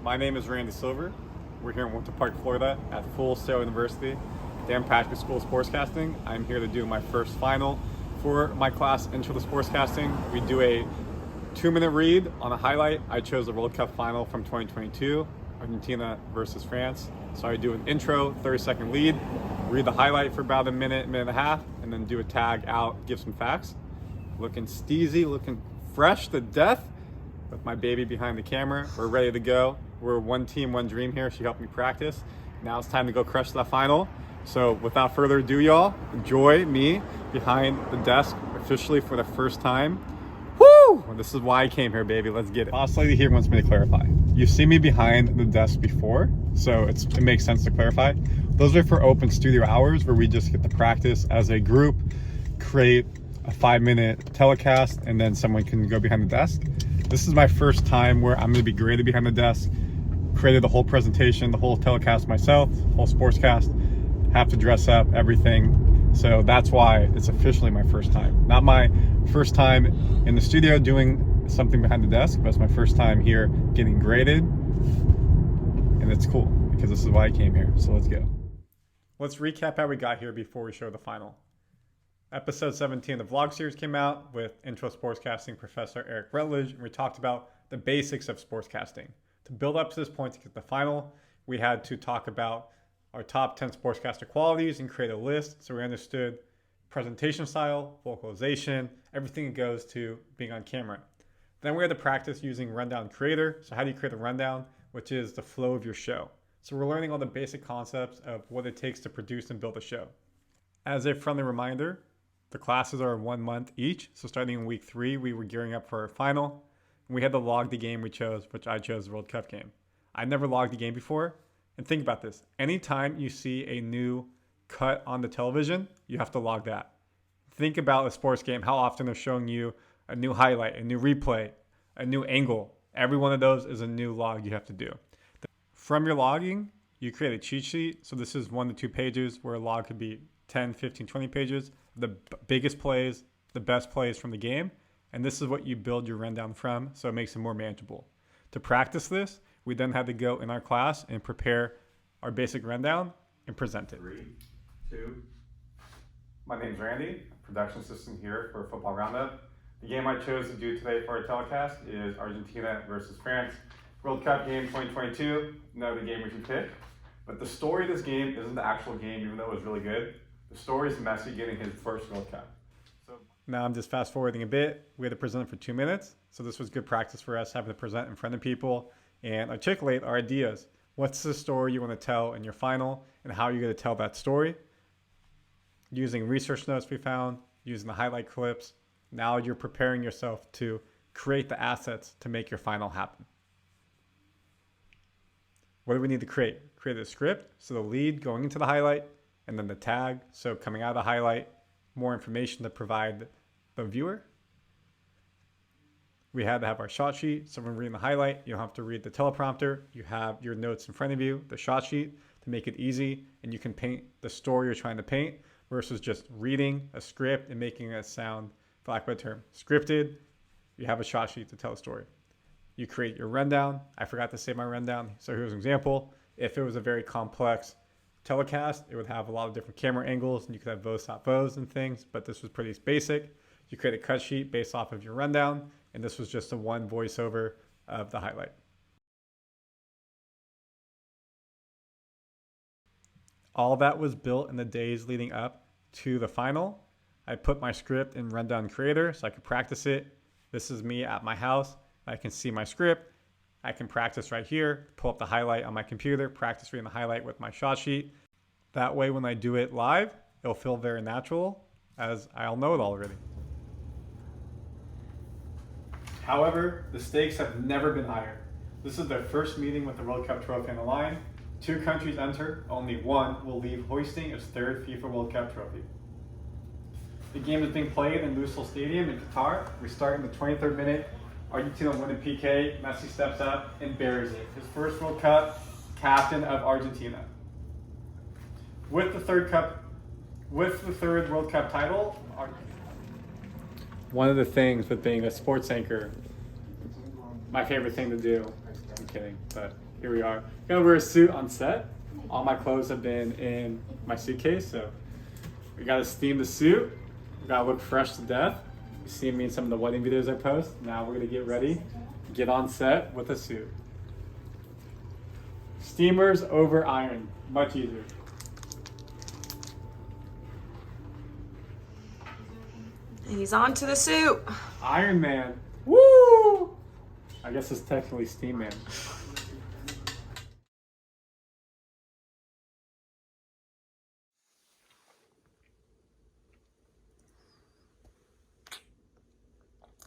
My name is Randy Silver. We're here in Winter Park, Florida at Full Sail University, Dan Patrick School of Sportscasting. I'm here to do my first final for my class, Intro to Sportscasting. We do a 2-minute read on a highlight. I chose the World Cup final from 2022, Argentina versus France. So I do an intro, 30-second lead, read the highlight for about a minute and a half, and then do a tag out, give some facts. Looking steezy, looking fresh to death with my baby behind the camera. We're ready to go. We're one team, one dream here. She helped me practice. Now it's time to go crush that final. So without further ado, y'all, enjoy me behind the desk officially for the first time. Woo! This is why I came here, baby. Let's get it. Boss lady here wants me to clarify. You see me behind the desk before, so it makes sense to clarify. Those are for open studio hours where we just get to practice as a group, create a 5-minute telecast, and then someone can go behind the desk. This is my first time where I'm going to be graded behind the desk, created the whole presentation, the whole telecast myself, whole sportscast, have to dress up, everything. So that's why it's officially my first time. Not my first time in the studio doing something behind the desk, but it's my first time here getting graded. And it's cool because this is why I came here. So let's go. Let's recap how we got here before we show the final. Episode 17 of the vlog series came out with Intro Sportscasting Professor Eric Rutledge, and we talked about the basics of sportscasting. To build up to this point to get the final, we had to talk about our top 10 sportscaster qualities and create a list so we understood presentation style, vocalization, everything that goes to being on camera. Then we had to practice using Rundown Creator. So how do you create a rundown, which is the flow of your show? So we're learning all the basic concepts of what it takes to produce and build a show. As a friendly reminder, the classes are 1 month each. So starting in week 3, we were gearing up for our final. We had to log the game we chose, which I chose the World Cup game. I never logged the game before. And think about this. Anytime you see a new cut on the television, you have to log that. Think about a sports game, how often they're showing you a new highlight, a new replay, a new angle. Every one of those is a new log you have to do. From your logging, you create a cheat sheet. So this is 1 to 2 pages where a log could be 10, 15, 20 pages. The biggest plays, the best plays from the game. And this is what you build your rundown from, so it makes it more manageable. To practice this, we then had to go in our class and prepare our basic rundown and present it. 3, 2. My name's Randy, production assistant here for Football Roundup. The game I chose to do today for our telecast is Argentina versus France. World Cup game 2022, no, the game we should pick. But the story of this game isn't the actual game, even though it was really good. The story is Messi getting his first World Cup. So now I'm just fast forwarding a bit. We had to present for 2 minutes. So this was good practice for us, having to present in front of people and articulate our ideas. What's the story you want to tell in your final, and how you're going to tell that story? Using research notes we found, using the highlight clips. Now you're preparing yourself to create the assets to make your final happen. What do we need to create? Create a script, so the lead going into the highlight, and then the tag, so coming out of the highlight, more information to provide the viewer. We had to have our shot sheet, so when reading the highlight, you don't have to read the teleprompter. You have your notes in front of you, the shot sheet, to make it easy, and you can paint the story you're trying to paint versus just reading a script and making it sound, for lack of a better term, scripted. You have a shot sheet to tell a story. You create your rundown. I forgot to say my rundown, so here's an example. If it was a very complex telecast, it would have a lot of different camera angles, and you could have voz, stop, voz and things, but this was pretty basic. You create a cut sheet based off of your rundown, and this was just a one voiceover of the highlight. All that was built in the days leading up to the final. I put my script in Rundown Creator so I could practice it. This is me at my house. I can see my script. I can practice right here, pull up the highlight on my computer, practice reading the highlight with my shot sheet. That way, when I do it live, it'll feel very natural, as I'll know it already. However, the stakes have never been higher. This is their first meeting with the World Cup trophy on the line. 2 countries enter, only one will leave hoisting its 3rd FIFA World Cup trophy. The game is being played in Lusail Stadium in Qatar. We start in the 23rd minute. Argentina win a PK. Messi steps up and buries it. His first World Cup, captain of Argentina. With the third World Cup title. One of the things with being a sports anchor, my favorite thing to do, I'm kidding, but here we are. Gonna wear a suit on set. All my clothes have been in my suitcase, so we gotta steam the suit. We gotta look fresh to death. You see me in some of the wedding videos I post. Now we're gonna get ready, get on set with a suit. Steamers over iron, much easier. He's on to the suit. Iron Man, woo! I guess it's technically Steam Man.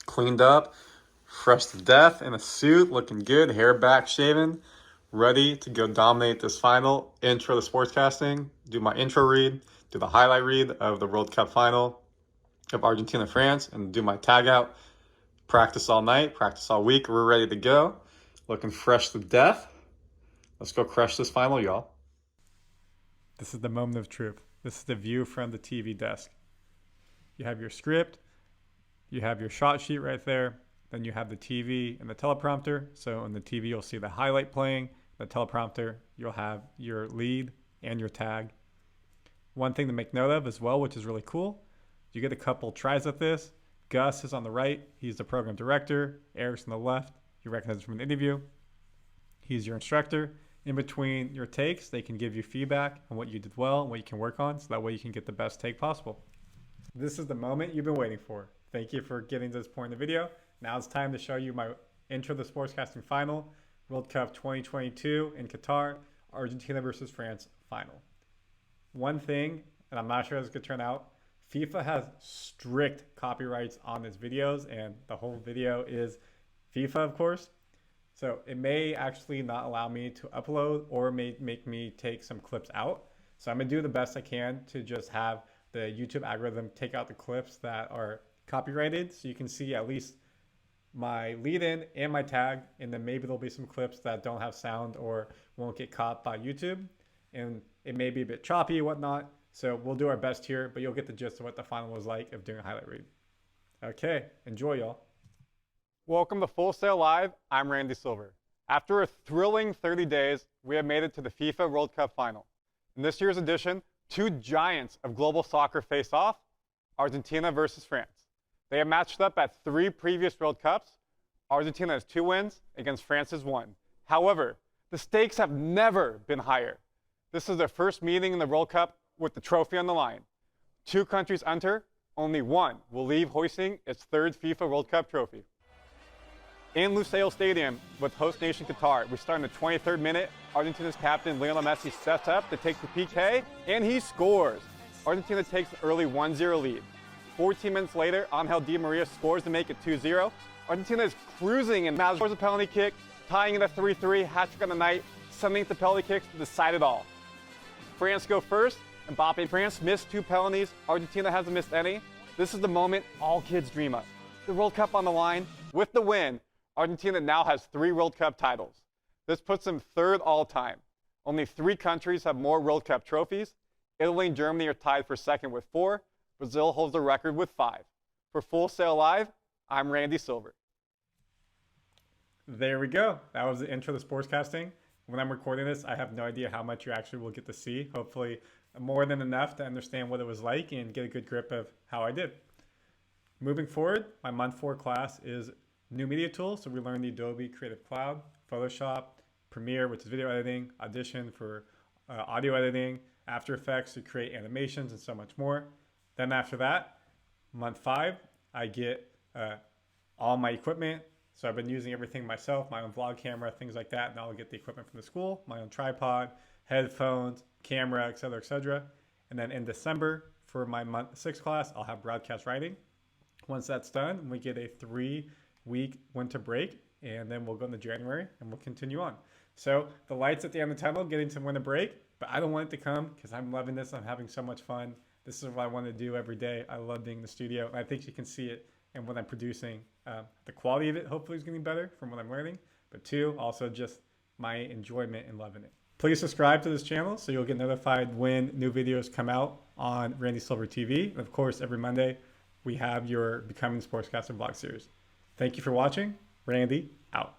Cleaned up, fresh to death in a suit, looking good, hair back, shaven, ready to go dominate this final. Intro to sportscasting, do my intro read, do the highlight read of the World Cup final of Argentina, France, and do my tag out. Practice all night, practice all week. We're ready to go. Looking fresh to death. Let's go crush this final, y'all. This is the moment of truth. This is the view from the TV desk. You have your script. You have your shot sheet right there. Then you have the TV and the teleprompter. So on the TV, you'll see the highlight playing. The teleprompter, you'll have your lead and your tag. One thing to make note of as well, which is really cool, you get a couple tries at this. Gus is on the right. He's the program director. Eric's on the left. You recognize him from an interview. He's your instructor. In between your takes, they can give you feedback on what you did well and what you can work on, so that way you can get the best take possible. This is the moment you've been waiting for. Thank you for getting to this point in the video. Now it's time to show you my intro to the sportscasting final, World Cup 2022 in Qatar, Argentina versus France final. One thing, and I'm not sure how this could turn out, FIFA has strict copyrights on its videos, and the whole video is FIFA, of course. So it may actually not allow me to upload or may make me take some clips out. So I'm gonna do the best I can to just have the YouTube algorithm take out the clips that are copyrighted, so you can see at least my lead in and my tag, and then maybe there'll be some clips that don't have sound or won't get caught by YouTube, and it may be a bit choppy and whatnot. So we'll do our best here, but you'll get the gist of what the final was like of doing a highlight read. Okay, enjoy, y'all. Welcome to Full Sail Live. I'm Randy Silver. After a thrilling 30 days, we have made it to the FIFA World Cup final. In this year's edition, two giants of global soccer face off, Argentina versus France. They have matched up at 3 previous World Cups. Argentina has 2 wins against France's 1. However, the stakes have never been higher. This is their first meeting in the World Cup with the trophy on the line. 2 countries enter, only one will leave hoisting its 3rd FIFA World Cup trophy. In Lusail Stadium with host nation Qatar, we start in the 23rd minute. Argentina's captain Lionel Messi sets up to take the PK, and he scores. Argentina takes the early 1-0 lead. 14 minutes later, Angel Di Maria scores to make it 2-0. Argentina is cruising and Maz scores a penalty kick, tying it at 3-3, hat-trick on the night, sending it to penalty kicks to decide it all. France go first. Mbappe. France missed 2 penalties. Argentina hasn't missed any. This is the moment all kids dream of. The World Cup on the line. With the win, Argentina now has 3 World Cup titles. This puts them 3rd all time. Only 3 countries have more World Cup trophies. Italy and Germany are tied for 2nd with 4. Brazil holds the record with 5. For Full Sail Live, I'm Randy Silver. There we go. That was the intro to sportscasting. When I'm recording this, I have no idea how much you actually will get to see. Hopefully more than enough to understand what it was like and get a good grip of how I did. Moving forward, my month 4 class is new media tools. So we learned the Adobe Creative Cloud, Photoshop, Premiere, which is video editing, Audition for audio editing, After Effects to create animations, and so much more. Then after that, month 5, I get all my equipment. So I've been using everything myself, my own vlog camera, things like that. Now I'll get the equipment from the school, my own tripod, headphones, camera, etc., etc. And then in December, for my month 6 class, I'll have broadcast writing. Once that's done, we get a 3-week winter break, and then we'll go into January and we'll continue on. So the lights at the end of the tunnel, getting some winter break, but I don't want it to come because I'm loving this. I'm having so much fun. This is what I want to do every day. I love being in the studio, and I think you can see it in what I'm producing. The quality of it hopefully is getting better from what I'm learning, but 2, also just my enjoyment and loving it. Please subscribe to this channel so you'll get notified when new videos come out on Randy Silver TV. And of course, every Monday, we have your Becoming Sportscaster vlog series. Thank you for watching. Randy, out.